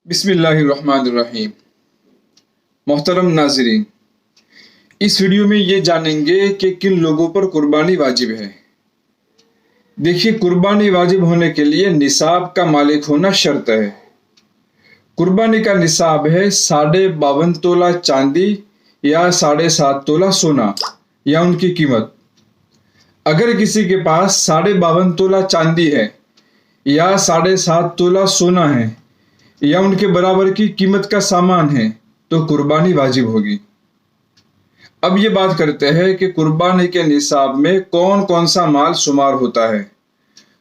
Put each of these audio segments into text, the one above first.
बिस्मिल्लाहिर्रहमानिर्रहीम। मोहतरम नाज़रीन, इस वीडियो में ये जानेंगे कि किन लोगों पर कुर्बानी वाजिब है। देखिए, कुर्बानी वाजिब होने के लिए निसाब का मालिक होना शर्त है। कुर्बानी का निसाब है 52.5 तोला चांदी या 7.5 तोला सोना या उनकी कीमत। अगर किसी के पास 52.5 तोला चांदी है या 7.5 तोला सोना है या उनके बराबर की कीमत का सामान है तो कुर्बानी वाजिब होगी। अब ये बात करते हैं कि कुर्बानी के निसाब में कौन कौन सा माल शुमार होता है।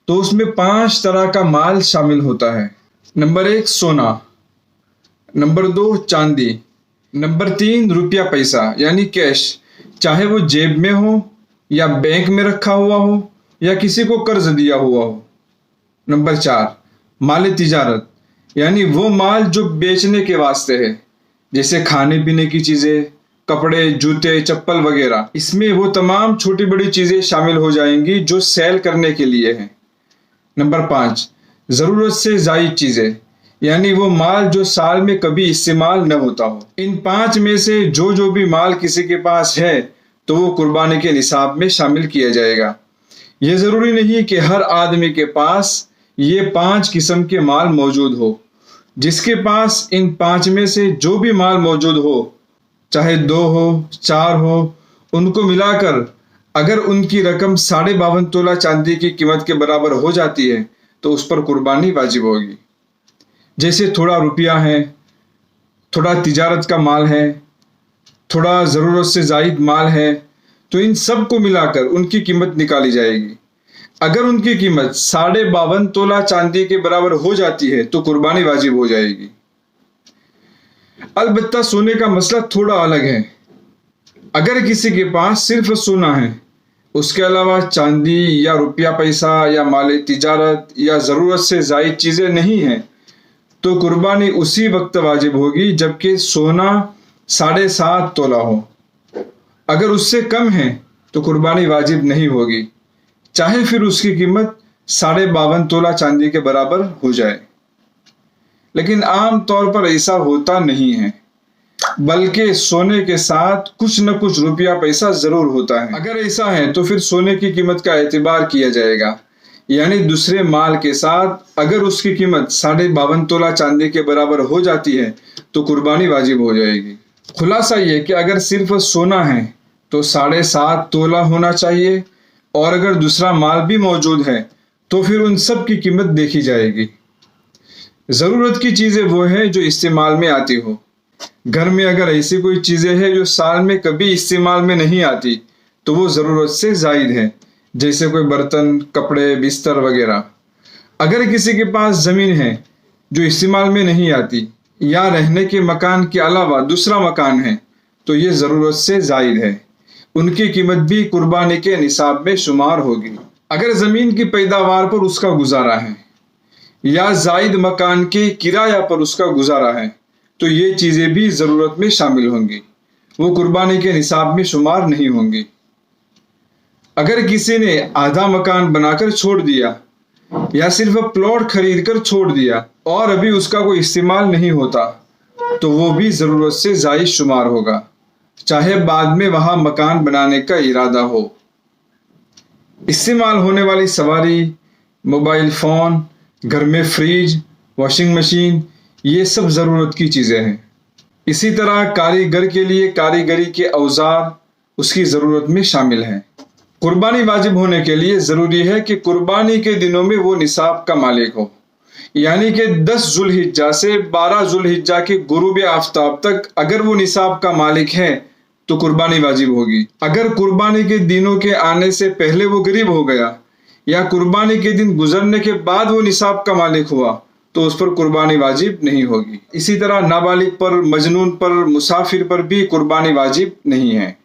तो उसमें 5 तरह का माल शामिल होता है। नंबर 1 सोना, नंबर 2 चांदी, नंबर 3 रुपया पैसा यानी कैश, चाहे वो जेब में हो या बैंक में रखा हुआ हो या किसी को कर्ज दिया हुआ हो। नंबर 4 माल तिजारत यानी वो माल जो बेचने के वास्ते है, जैसे खाने पीने की चीजें, कपड़े, जूते, चप्पल वगैरह। इसमें वो तमाम छोटी बड़ी चीजें शामिल हो जाएंगी जो सेल करने के लिए हैं। नंबर 5 जरूरत से जायद चीजें यानी वो माल जो साल में कभी इस्तेमाल न होता हो। इन 5 में से जो भी माल किसी के पास है तो वो कुर्बानी के निसाब में शामिल किया जाएगा। ये जरूरी नहीं कि हर आदमी के पास ये 5 किस्म के माल मौजूद हो। जिसके पास इन 5 में से जो भी माल मौजूद हो, चाहे 2 हो 4 हो, उनको मिलाकर अगर उनकी रकम 52.5 तोला चांदी की कीमत के बराबर हो जाती है तो उस पर कुर्बानी वाजिब होगी। जैसे थोड़ा रुपया है, थोड़ा तिजारत का माल है, थोड़ा ज़रूरत से ज़ायद माल है, तो इन सब को मिलाकर उनकी कीमत निकाली जाएगी। अगर उनकी कीमत 52.5 तोला चांदी के बराबर हो जाती है तो कुर्बानी वाजिब हो जाएगी। अलबत्ता सोने का मसला थोड़ा अलग है। अगर किसी के पास सिर्फ सोना है, उसके अलावा चांदी या रुपया पैसा या माल तिजारत या ज़रूरत से ज़ायद चीज़ें नहीं हैं, तो कुर्बानी उसी वक्त वाजिब होगी जबकि सोना 7.5 तोला हो। अगर उससे कम है तो कुर्बानी वाजिब नहीं होगी, चाहे फिर उसकी कीमत 52.5 तोला चांदी के बराबर हो जाए। लेकिन आम तौर पर ऐसा होता नहीं है, बल्कि सोने के साथ कुछ न कुछ रुपया पैसा जरूर होता है। अगर ऐसा है तो फिर सोने की कीमत का एतबार किया जाएगा, यानी दूसरे माल के साथ अगर उसकी कीमत 52.5 तोला चांदी के बराबर हो जाती है तो कुर्बानी वाजिब हो जाएगी। खुलासा ये कि अगर सिर्फ सोना है तो 7.5 तोला होना चाहिए, और अगर दूसरा माल भी मौजूद है तो फिर उन सब की कीमत देखी जाएगी। ज़रूरत की चीज़ें वो हैं जो इस्तेमाल में आती हो। घर में अगर ऐसी कोई चीज़ें हैं जो साल में कभी इस्तेमाल में नहीं आती तो वो ज़रूरत से ज़ायद है, जैसे कोई बर्तन, कपड़े, बिस्तर वगैरह। अगर किसी के पास ज़मीन है जो इस्तेमाल में नहीं आती या रहने के मकान के अलावा दूसरा मकान है तो ये ज़रूरत से ज़ायद है, उनकी कीमत भी कुर्बानी के निसाब में शुमार होगी। अगर ज़मीन की पैदावार पर उसका गुजारा है या जायद मकान के किराया पर उसका गुजारा है तो ये चीज़ें भी ज़रूरत में शामिल होंगी, वो कुर्बानी के निसाब में शुमार नहीं होंगी। अगर किसी ने आधा मकान बनाकर छोड़ दिया या सिर्फ प्लॉट खरीद कर छोड़ दिया और अभी उसका कोई इस्तेमाल नहीं होता तो वो भी ज़रूरत से जायद शुमार होगा, चाहे बाद में वहां मकान बनाने का इरादा हो। इस्तेमाल होने वाली सवारी, मोबाइल फ़ोन, घर में फ्रिज, वॉशिंग मशीन, ये सब ज़रूरत की चीज़ें हैं। इसी तरह कारीगर के लिए कारीगरी के औजार उसकी ज़रूरत में शामिल हैं। कुर्बानी वाजिब होने के लिए ज़रूरी है कि कुर्बानी के दिनों में वो निसाब का मालिक हो, यानी कि 10 जुल्हिज्जा से 12 जुल्हिज्जा के गुरूब आफ्ताब तक अगर वो निसाब का मालिक है तो कुर्बानी वाजिब होगी। अगर कुर्बानी के दिनों के आने से पहले वो गरीब हो गया या कुर्बानी के दिन गुजरने के बाद वो निसाब का मालिक हुआ तो उस पर कुर्बानी वाजिब नहीं होगी। इसी तरह नाबालिग पर, मजनून पर, मुसाफिर पर भी कुर्बानी वाजिब नहीं है।